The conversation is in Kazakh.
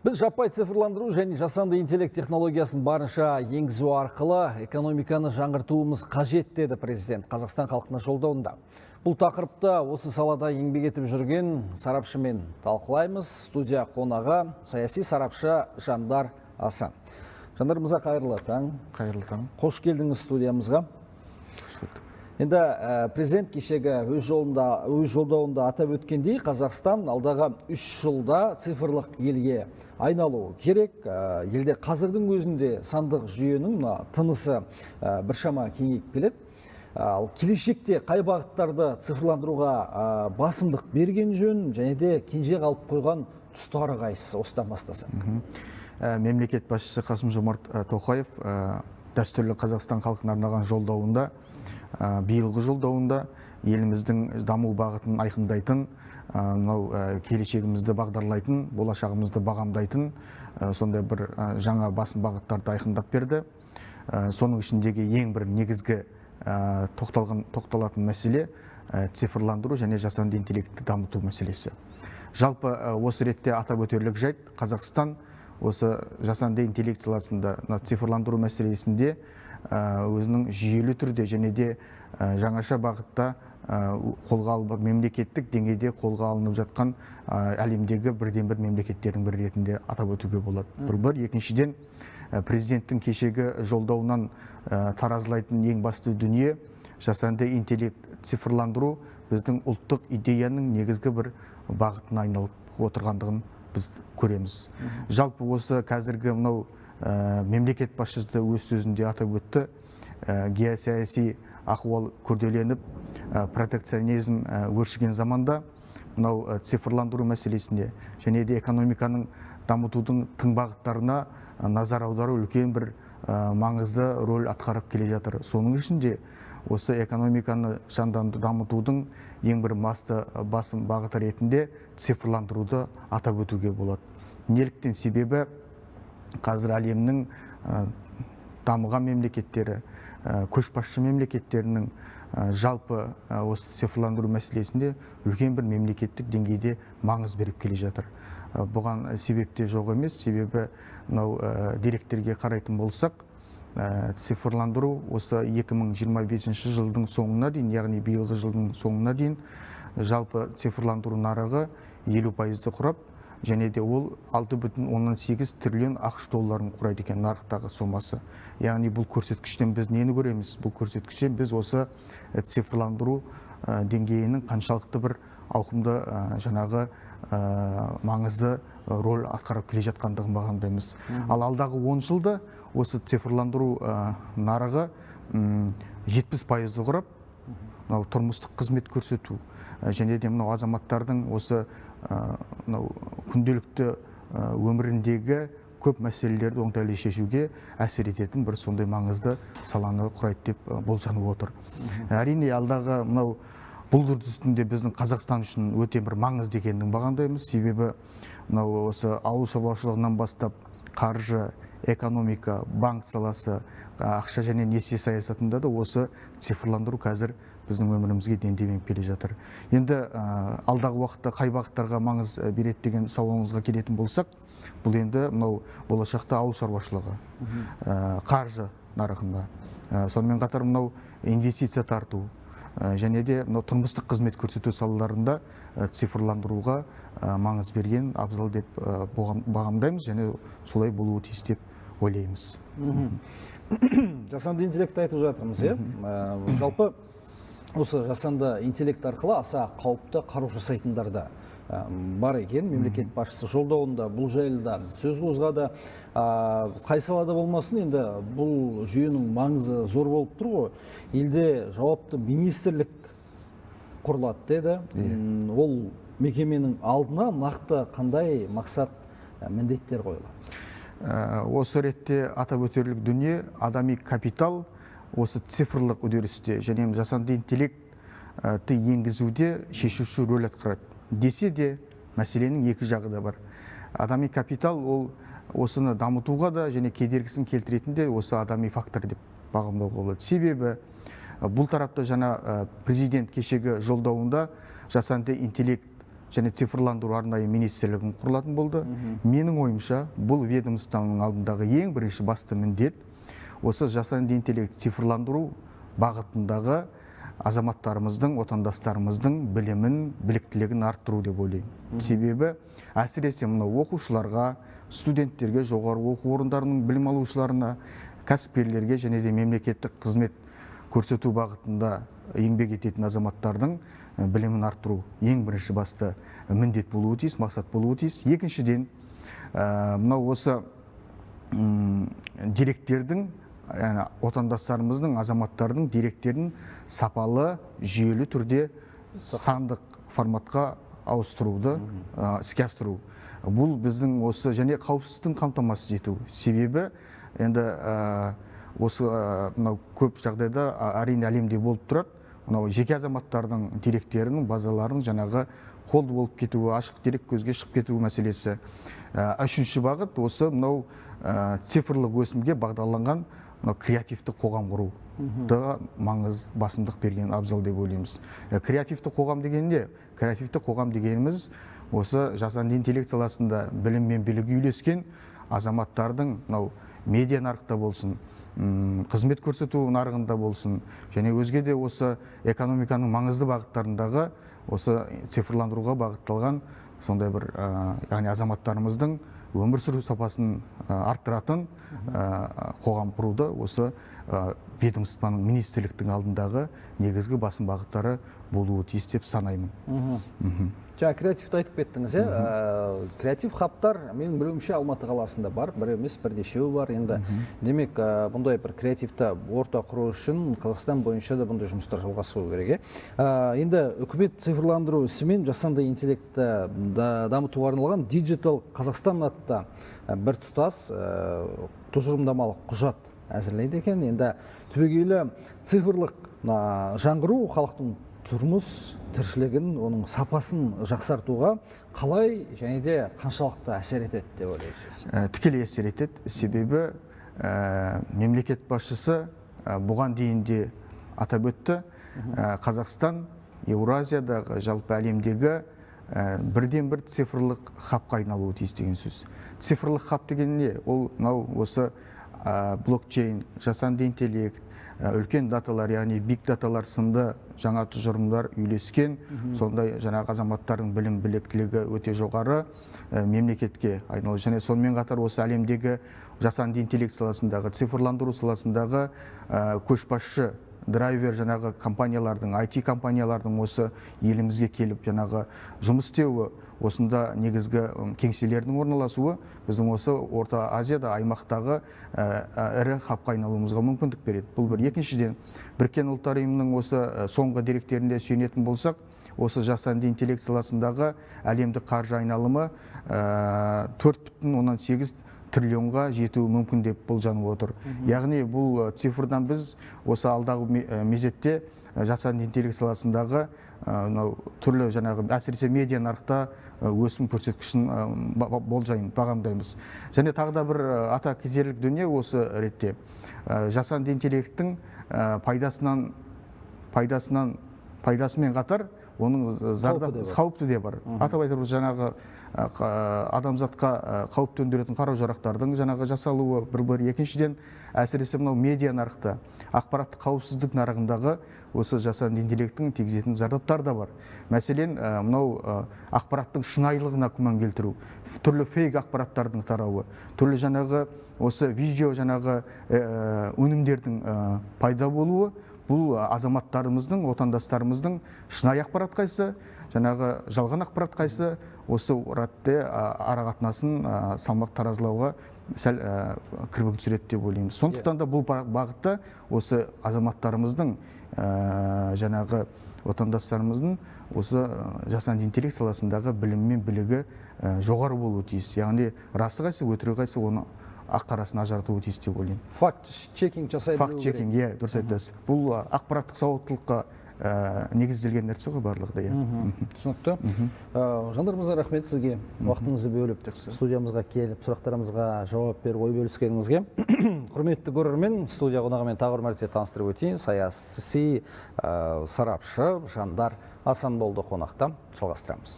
Біз жаппай цифрландыру және жасанды интеллект технологиясын барынша енгізу арқылы экономиканы жаңғыртуымыз қажет деді президент Қазақстан халқына жолдауында. Бұл тақырыпта осы салада еңбек етіп жүрген сарапшымен талқылаймыз. Студия қонағы саяси сарапшы Жандар Асан. Жандар мырза, қайырлы таң. Қайырлы таң. Қош келдіңіз студиямызға. Қош келдік. Енді президент кешегі өз жолдауында атап өткендей, Қазақстан алдағы 3 жылда цифрлық елге айналу керек. Елде қазірдің өзінде сандық жүйенің тынысы біршама кеңейіп келеді. Ал келешекте қай бағыттарды цифрландыруға басымдық берген жөн, және де кенже қалып қойған тұстары қайсысы? Осыдан бастасақ. Мемлекет басшысы Қасым-Жомарт Тоқаев дәстүрлі Қазақстан халқына арнаған жолдауында, биылғы жолдауында еліміздің даму бағытын айқындайтын, келешегімізді бағдарлайтын, болашағымызды бағамдайтын сондай бір жаңа басым бағыттарды айқындап берді. Соның ішіндегі ең бір негізгі тоқталатын мәселе цифрландыру және жасанды интеллектті дамыту мәселесі. Жалпы осы ретте атап өтерлік жайт, Қазақстан осы жасанды интеллект саласында цифрландыру мәселесінде өзінің жүйелі түрде және де жаңаша бағытта қолға алып, мемлекеттік деңгейде қолға алынып жатқан әлемдегі бірден-бір мемлекеттердің бірі ретінде атап өтуге болады. Бір. Екіншіден, президенттің кешегі жолдауынан таразылайтын ең басты дүние жасанды интеллект цифрландыру біздің ұлттық идеяның негізгі бір бағытына айналып отырғандығын біз көреміз. Жалпы осы қазіргі мынау мемлекет басшысы өз сөзінде атап өтті. Геосаяси ахуал күрделеніп, протекционизм өршіген заманда мынау цифрландыру мәселесіне және де экономиканың дамытудың тың бағыттарына назар аудару үлкен бір маңызды рөл атқарып келе жатыр. Соның ішінде осы экономиканы дамытудың ең бір басым бағыты ретінде цифрландыруды атап өтуге болады. Неліктен? Себебі қазір әлемнің дамыған мемлекеттері, көшбасшы мемлекеттерінің жалпы осы цифрландыру мәселесінде үлкен бір мемлекеттік деңгейде маңыз беріп келе жатыр. Бұған себепте жоқ емес, себебі деректерге қарайтын болсақ, цифрландыру осы 2025 жылдың соңына дейін, яғни биылғы жылдың соңына дейін жалпы цифрландыру нарығы 50%-ді құрап, және де ол 6,8 триллион ақш долларын құрайды екен нарықтағы сомасы. Яғни бұл көрсеткіштен біз нені көреміз? Бұл көрсеткіштен біз осы цифрландыру деңгейінің қаншалықты бір ауқымды жаңағы маңызды рөл атқарып келе жатқандығын бағамдаймыз. Ал алдағы 10 жылда осы цифрландыру нарығы 70%-ді құрап, тұрмыстық қызмет көрсету және де азаматтардың осы күнделікті өміріндегі көп мәселелерді оңтайлы шешуге әсер ететін бір сондай маңызды саланы құрайды деп болжанып отыр. Әрине алдағы бұл үрдістінде біздің Қазақстан үшін өте бір маңызды екенін бағамдаймыз. Себебі осы ауыл шаруашылығынан бастап қаржы, экономика, банк саласы, ақша және несие саясатында да осы цифрландыру қазір біздің өмірімізге дендеп келе жатыр. Енді алдағы уақытта қай бағыттарға маңыз береді деген сауалыңызға келетін болсақ, бұл енді болашақта ауыл шаруашылығы, қаржы нарығында, сонымен қатар инвестиция тарту және де тұрмыстық қызмет көрсету салаларында цифрландыруға маңыз берген абзал деп бағамдаймыз, және солай болуы тиіс деп ойлаймыз. Жасанды интеллектті айтып жатырмыз, жалпы осы жасанды интеллект арқылы аса қауіпті қару жасайтындар да бар екен. Мемлекет басшысы жолдауында бұл жайлы сөз қозғады. Қай салада болмасын, енді бұл жүйенің маңызы зор болып тұр ғой. Елде жауапты министрлік құрылады деді. Ол мекеменің алдына нақты қандай мақсат, міндеттер қойылады? Осы ретте атап өтерлік дүние адами капитал осы цифрлық үдерісте және жасанды интеллектті енгізуде шешуші рөл атқарады. Десе де мәселенің екі жағы да бар. Адами капитал ол осыны дамытуға да және кедергісін келтіретін де осы адами фактор деп бағамдауға болады. Себебі бұл тарапта жаңа президент кешегі жолдауында жасанды интеллект және цифрландыру арнайы министрлігін құрылатын болды. Менің ойымша, бұл ведомствоның алдындағы ең бірінші басты міндет осы жасанды интеллект цифрландыру бағытындағы азаматтарымыздың, отандастарымыздың білімін, біліктілігін арттыру деп ойлаймын. Себебі әсіресе мынау оқушыларға, студенттерге, жоғары оқу орындарының білім алушыларына, кәсіпкерлерге және де мемлекеттік қызмет көрсету бағытында еңбек ететін азаматтардың білімін арттыру ең бірінші басты міндет болуы тиіс, мақсат болуы тиіс. Екіншіден, мынау осы деректердің, отандастарымыздың, азаматтардың деректерін сапалы, жүйелі түрде сандық форматқа ауыстыруды іске асыру. Бұл біздің осы және қауіпсіздігін қамтамасыз ету. Себебі енді осы мынау көп жағдайда әрине әлемде болып тұрады. Мынау жеке азаматтардың деректерінің, базаларының жаңағы қолды болып кетуі, ашық дерек көзге шығып кетуі мәселесі. Үшінші бағыт осы мынау цифрлық өсімге бағдарланған креативті қоғам құруға маңыз басымдық берген абзал деп ойлаймыз. Креативті қоғам дегенде, креативті қоғам дегеніміз осы жасанды интеллект саласында білім мен білігі үйлескен азаматтардың мынау медиа нарықта болсын, қызмет көрсету нарығында болсын, және өзге де осы экономиканың маңызды бағыттарындағы осы цифрландыруға бағытталған сондай бір яғни азаматтарымыздың өмір сүру сапасын арттыратын қоғам құруды осы ведомствоның, министрліктің алдындағы негізгі басым бағыттары болуы тиіс деп санаймын. Жаңа креативті айтып кеттіңіз, креатив хабтар менің білуімше Алматы қаласында бар, бір емес, бірнешеуі бар. Енді демек, бұндай бір креативті орта құру үшін Қазақстан бойынша да бұндай жұмыстар жалғасу керек. Енді үкімет цифрландыру ісімен жасанды интеллектті дамытуға арналған Digital Қазақстан атты бір тұтас тұжырымдамалық құжат әзірлейді екен. Енді түбегейлі цифрлық жаңғыру халықтың тұрмыс тіршілігін, оның сапасын жақсартуға қалай және де қаншалықты әсер етеді деп ойлайсыз? Тікелей әсер етеді. Себебі мемлекет басшысы бұған дейін де атап өтті. Қазақстан Еуразиядағы, жалпы әлемдегі бірден бір цифрлық хабқа айналуы тиіс деген сөз. Цифрлық хаб деген не? Ол осы блокчейн, жасанды интеллект, үлкен даталар, яғни биг даталар сынды жаңа тұжырымдар үйлескен, сондай жаңағы азаматтардың білім біліктілігі өте жоғары мемлекетке айналды. Және сонымен қатар осы әлемдегі жасанды интеллект саласындағы, цифрландыру саласындағы көшбасшы драйвер жаңағы компаниялардың, IT компаниялардың осы елімізге келіп жаңағы жұмыс істеуі, осында негізгі кеңселердің орналасуы біздің осы Орта Азияда аймақтағы ірі хабқа айналуымызға мүмкіндік береді. Бұл бір. Екіншіден, Біріккен ұлттар ұйымының осы соңғы деректерінде сүйенетін болсақ, осы жасанды интеллект саласындағы әлемдік қаржы айналымы 4,8 триллионға жетуі мүмкін деп болжанып отыр. Яғни бұл цифрдан біз осы алдағы мезетте жасанды интеллект саласындағы түрлі жаңағы әсіресе медиа нарықта өсім көрсеткішін бағамдаймыз. Және тағы да бір ата кетерлік дүние осы ретте. Жасанды интеллекттің пайдасымен қатар оның қауіпті де бар. Атап айтарымыз жаңағы адамзатқа қауіп төндіретін қару-жарақтардың жаңағы жасалуы бір. Екіншіден, әсіресе мынау медиа нарықта, ақпараттық қауіпсіздік нарығындағы осы жасанды интеллекттің тигізетін зардаптар да бар. Мәселен, мынау ақпараттың шынайылығына күмән келтіру, түрлі фейк ақпараттардың тарауы, түрлі жаңағы осы видео жаңағы өнімдердің пайда болуы, бұл азаматтарымыздың, отандастарымыздың шынайы ақпарат қайсы, жаңағы жалған ақпарат қайсы, осы ретте арақатынасын салмақ таразылауға сәл кірбің түсіреді деп ойлаймыз. Сондықтан да бұл бағытта осы азаматтарымыздың, жаңағы отандастарымыздың осы жасанды интеллект саласындағы білім мен білігі жоғары болуы тиіс. Яғни расы қайсы, өтірігі қайсы, оны ақ-қарасын ажыратуы тиіс деп ойлаймын. Факт-чекинг жасай білу керек. Факт-чекинг, дұрыс айтасыз. Бұл ақпараттық сауаттылыққа негізделген нәрсе ғой барлығы да. Түсінікті. Жандар мырза, рахмет сізге. Уақытыңызды бөліп студиямызға келіп, сұрақтарымызға жауап беріп, ой бөліскеніңізге. Құрметті көрермен, студия қонағымен тағы бір мәрте таныстырып өтейін. Саяси сарапшы Жандар Асан болды қонақта. Жалғастырамыз.